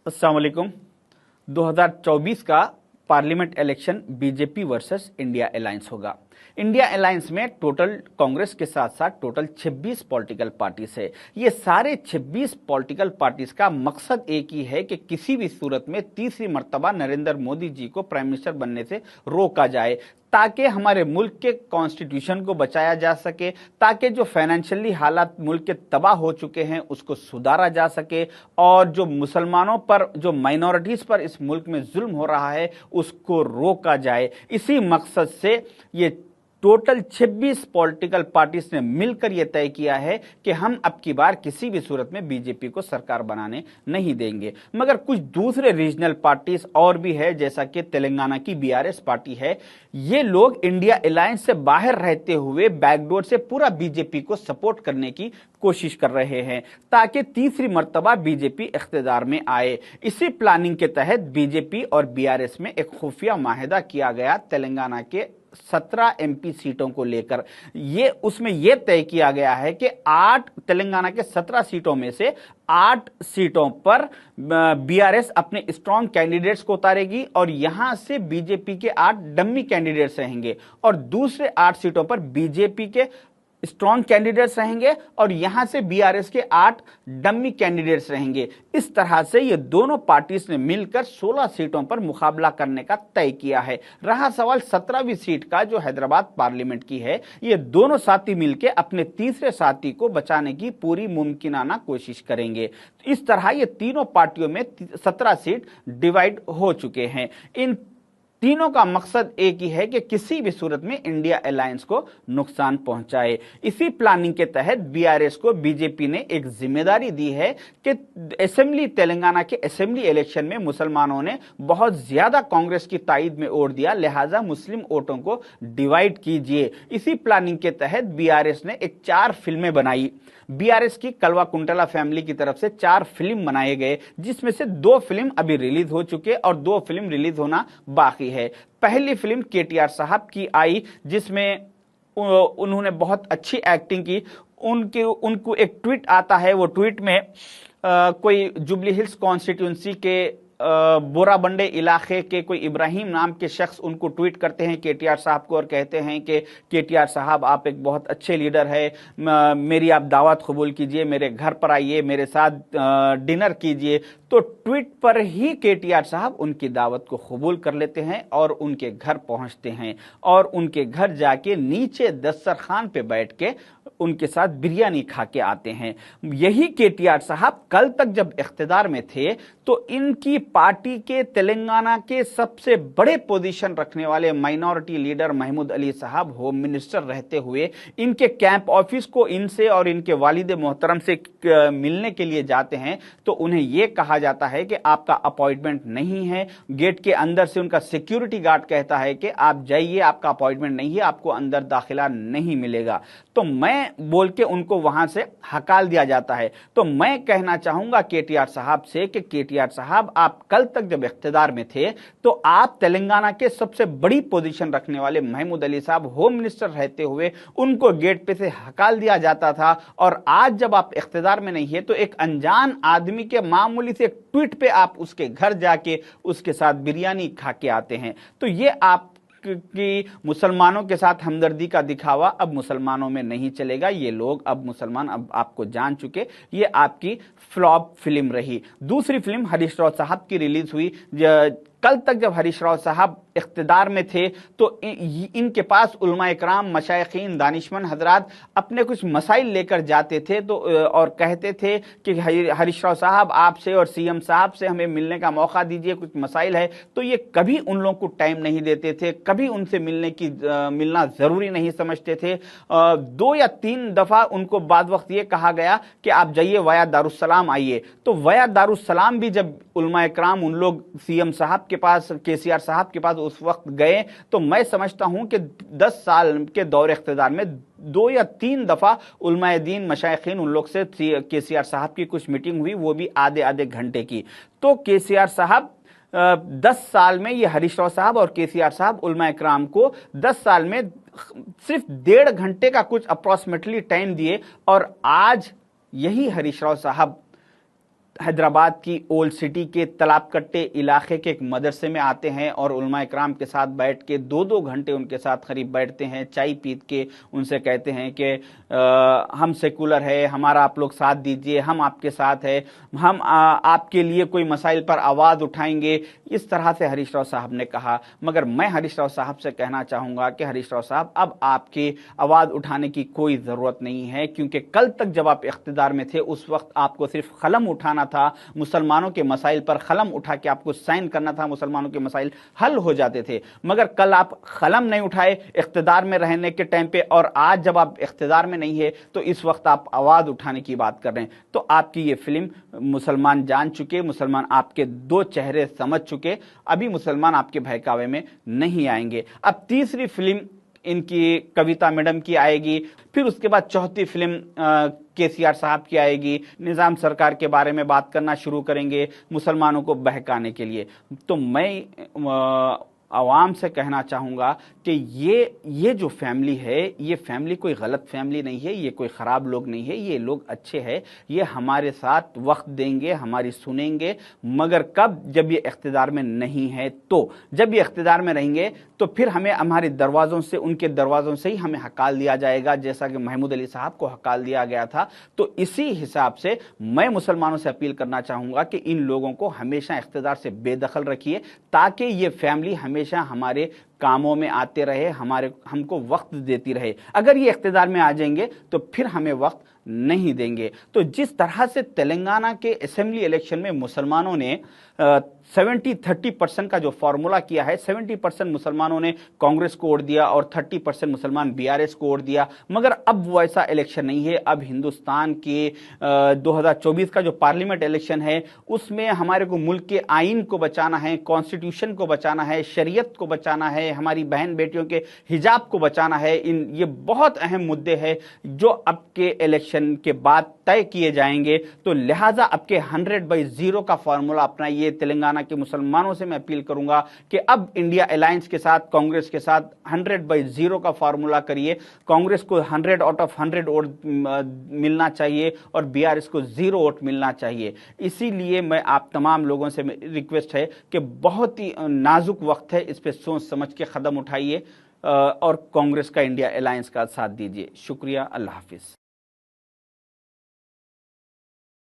अस्सलाम वालेकुम। 2024 का parliament election BJP versus India alliance होगा। इंडिया अलायंस में टोटल कांग्रेस के साथ साथ टोटल 26 पॉलिटिकल पार्टीज है। ये सारे 26 पॉलिटिकल पार्टीज का मकसद एक ही है कि किसी भी सूरत में तीसरी मर्तबा नरेंद्र मोदी जी को प्राइम मिनिस्टर बनने से रोका जाए, ताकि हमारे मुल्क के कॉन्स्टिट्यूशन को बचाया जा सके, ताकि जो फाइनेंशियली हालात मुल्क के तबाह हो चुके हैं उसको सुधारा जा सके, और जो मुसलमानों पर, जो माइनॉरिटीज पर इस मुल्क में जुल्म हो रहा है उसको रोका जाए। इसी मकसद से ये टोटल 26 पॉलिटिकल पार्टीज ने मिलकर यह तय किया है कि हम अब की बार किसी भी सूरत में बीजेपी को सरकार बनाने नहीं देंगे। मगर कुछ दूसरे रीजनल पार्टीज और भी है, जैसा कि तेलंगाना की बीआरएस पार्टी है। ये लोग इंडिया अलायंस से बाहर रहते हुए बैकडोर से पूरा बीजेपी को सपोर्ट करने की कोशिश कर रहे हैं, ताकि तीसरी मर्तबा बीजेपी इख्तिदार में आए। इसी प्लानिंग के तहत बीजेपी और बीआरएस में एक खुफिया माहिदा किया गया तेलंगाना के 17 एमपी सीटों को लेकर। उसमें यह तय किया गया है कि 8 तेलंगाना के 17 सीटों में से 8 सीटों पर बीआरएस अपने स्ट्रॉन्ग कैंडिडेट्स को उतारेगी और यहां से बीजेपी के 8 डम्मी कैंडिडेट्स रहेंगे, और दूसरे 8 सीटों पर बीजेपी के स्ट्रॉन्ग कैंडिडेट्स रहेंगे और यहां से बीआरएस के 8 डम्मी कैंडिडेट्स रहेंगे। इस तरह से ये दोनों पार्टीज ने मिलकर 16 सीटों पर मुकाबला करने का तय किया है। रहा सवाल 17वीं सीट का, जो हैदराबाद पार्लियामेंट की है। ये दोनों साथी मिलकर अपने तीसरे साथी को बचाने की पूरी मुमकिनाना कोशिश करेंगे। इस तरह ये तीनों पार्टियों में 17 सीट डिवाइड हो चुके हैं। इन तीनों का मकसद एक ही है कि किसी भी सूरत में इंडिया अलायंस को नुकसान पहुंचाए। इसी प्लानिंग के तहत बीआरएस को बीजेपी ने एक जिम्मेदारी दी है कि तेलंगाना के असेंबली इलेक्शन में मुसलमानों ने बहुत ज्यादा कांग्रेस की ताईद में वोट दिया, लिहाजा मुस्लिम वोटों को डिवाइड कीजिए। इसी प्लानिंग के तहत बीआरएस ने 4 फिल्में बनाई। बीआरएस की कलवा कुंटला फैमिली की तरफ से 4 फिल्म बनाए गए, जिसमें से 2 फिल्म अभी रिलीज हो चुके और 2 फिल्म रिलीज होना बाकी है। पहली फिल्म केटीआर साहब की आई, जिसमें उन्होंने बहुत अच्छी एक्टिंग की। उनको एक ट्वीट आता है, वो ट्वीट में कोई जुबली हिल्स कॉन्स्टिट्यूंसी के बोराबंडे इलाके के कोई इब्राहिम नाम के शख्स उनको ट्वीट करते हैं केटीआर साहब को और कहते हैं कि केटीआर साहब, आप एक बहुत अच्छे लीडर है, मेरी आप दावत कबूल कीजिए, मेरे घर पर आइए, मेरे साथ डिनर कीजिए। तो ट्वीट पर ही केटीआर साहब उनकी दावत को कबूल कर लेते हैं और उनके घर पहुंचते हैं और उनके घर जाके नीचे दस्तरखान पे बैठ के उनके साथ बिरयानी खा के आते हैं। यही केटीआर साहब कल तक जब इख्तिदार में थे तो इनकी पार्टी के तेलंगाना के सबसे बड़े पोजीशन रखने वाले माइनॉरिटी लीडर महमूद अली साहब होम मिनिस्टर रहते हुए इनके कैंप ऑफिस को इनसे और इनके वालिद मोहतरम से मिलने के लिए जाते हैं, तो उन्हें यह कहा जाता है कि आपका अपॉइंटमेंट नहीं है। गेट के अंदर से उनका सिक्योरिटी गार्ड कहता है कि आप जाइए, आपका अपॉइंटमेंट नहीं है, आपको अंदर दाखिला नहीं मिलेगा। तो मैं बोल के उनको वहां से हकाल दिया जाता है। तो मैं कहना चाहूंगा केटीआर साहब से कि केटीआर साहब, आप कल तक जब इख्तिदार में थे तो आप तेलंगाना के सबसे बड़ी पोजीशन रखने वाले महमूद अली साहब होम मिनिस्टर रहते हुए उनको गेट पे से हकाल दिया जाता था, और आज जब आप इख्तिदार में नहीं है तो एक अनजान आदमी के मामूली से एक ट्वीट पे आप उसके घर जाके उसके साथ बिरयानी खा के आते हैं। तो ये आप कि मुसलमानों के साथ हमदर्दी का दिखावा अब मुसलमानों में नहीं चलेगा। ये लोग अब मुसलमान अब आपको जान चुके, ये आपकी फ्लॉप फिल्म रही। दूसरी फिल्म हरीश राव साहब की रिलीज हुई। कल तक जब हरीश राव साहब इख्तिदार में थे तो इनके पास उलमा इकराम, मशाइखीन, दानिशमंद हजरात अपने कुछ मसाइल लेकर जाते थे तो और कहते थे कि हरीश राव साहब, आपसे और सीएम साहब से हमें मिलने का मौका दीजिए, कुछ मसाइल है। तो ये कभी उन लोगों को टाइम नहीं देते थे, कभी उनसे मिलना जरूरी नहीं समझते थे। 2 या 3 दफा उनको बाद वक्त ये कहा गया कि आप जाइए वया दारुस्सलाम आइए। तो वया दारुस्सलाम भी जब उलमा इकराम उन लोग सीएम साहब के पास, केसीआर साहब के पास उस वक्त गए, तो मैं समझता हूं कि 10 साल के दौर इख्तिदार में 2 या 3 दफा उलमाए दीन, मशाइखीन उन लोग से केसीआर साहब की कुछ मीटिंग हुई, वो भी आधे घंटे की। तो केसीआर साहब 10 साल में, ये हरीश राव साहब और केसीआर साहब उलमा इकराम को 10 साल में सिर्फ 1.5 घंटे का कुछ अप्रोक्सीमेटली टाइम दिए, और आज यही हरीश राव साहब हैदराबाद की ओल्ड सिटी के तालाबकट्टे इलाके के एक मदरसे में आते हैं और उलमा इकराम के साथ बैठ के 2-2 घंटे उनके साथ करीब बैठते हैं, चाय पीत के उनसे कहते हैं कि हम सेकुलर है, हमारा आप लोग साथ दीजिए, हम आपके साथ है, हम आपके लिए कोई मसाइल पर आवाज़ उठाएंगे। इस तरह से हरीश राव साहब ने कहा। मगर मैं हरीश राव साहब से कहना चाहूँगा कि हरीश राव साहब, अब आपकी आवाज़ उठाने की कोई ज़रूरत नहीं है, क्योंकि कल तक जब आप इख्तिदार में थे उस वक्त आपको सिर्फ कलम उठाना था, मुसलमानों के मसाइल पर कलम उठा के आपको साइन करना था, मुसलमानों के मसाइल हल हो जाते थे। मगर कल आप कलम नहीं उठाए इख्तिदार में रहने के टाइम पे, और आज जब आप इख्तिदार में नहीं है तो इस वक्त आप आवाज़ उठाने की बात कर रहे हैं। तो आपकी ये फिल्म मुसलमान जान चुके, मुसलमान आपके दो चेहरे समझ चुके, अभी मुसलमान आपके बहकावे में नहीं आएंगे। अब तीसरी फिल्म इनकी कविता मैडम की आएगी, फिर उसके बाद चौथी फिल्म केसीआर साहब की आएगी, निज़ाम सरकार के बारे में बात करना शुरू करेंगे मुसलमानों को बहकाने के लिए। तो मैं आवाम से कहना चाहूँगा कि ये जो फैमिली है, ये फैमिली कोई गलत फैमिली नहीं है, ये कोई ख़राब लोग नहीं है, ये लोग अच्छे हैं, ये हमारे साथ वक्त देंगे, हमारी सुनेंगे। मगर कब? जब ये इख्तिदार में नहीं है। तो जब ये इख्तिदार में रहेंगे तो फिर हमें हमारे दरवाज़ों से, उनके दरवाज़ों से ही हमें हकाल दिया जाएगा, जैसा कि महमूद अली साहब को हकाल दिया गया था। तो इसी हिसाब से मैं मुसलमानों से अपील करना चाहूँगा कि इन लोगों को हमेशा इख्तिदार से बेदखल रखिए, ताकि ये फैमिली हमेशा हमारे कामों में आते रहे, हमको वक्त देती रहे। अगर ये इख्तिदार में आ जाएंगे तो फिर हमें वक्त नहीं देंगे। तो जिस तरह से तेलंगाना के असेंबली इलेक्शन में मुसलमानों ने 70-30% का जो फॉर्मूला किया है, 70% मुसलमानों ने कांग्रेस को वोट दिया और 30% मुसलमान बीआरएस को वोट दिया। मगर अब वो ऐसा इलेक्शन नहीं है। अब हिंदुस्तान के 2024 का जो पार्लियामेंट इलेक्शन है, उसमें हमारे को मुल्क के आइन को बचाना है, कॉन्स्टिट्यूशन को बचाना है, शरीयत को बचाना है, हमारी बहन बेटियों के हिजाब को बचाना है। ये बहुत अहम मुद्दे हैं जो अब के इलेक्शन के बाद तय किए जाएंगे। तो लिहाजा अब के 100/0 का फॉर्मूला अपनाइए। तेलंगाना के मुसलमानों से मैं अपील करूंगा कि अब इंडिया अलायंस के साथ, कांग्रेस के साथ 100/0 का फॉर्मूला करिए। कांग्रेस को 100 आउट ऑफ 100 वोट मिलना चाहिए और बीआरएस को 0 वोट मिलना चाहिए। इसीलिए मैं आप तमाम लोगों से रिक्वेस्ट है कि बहुत ही नाजुक वक्त है, इस पर सोच समझ के कदम उठाइए और कांग्रेस का, इंडिया अलायंस का साथ दीजिए। शुक्रिया। अल्लाह हाफिज।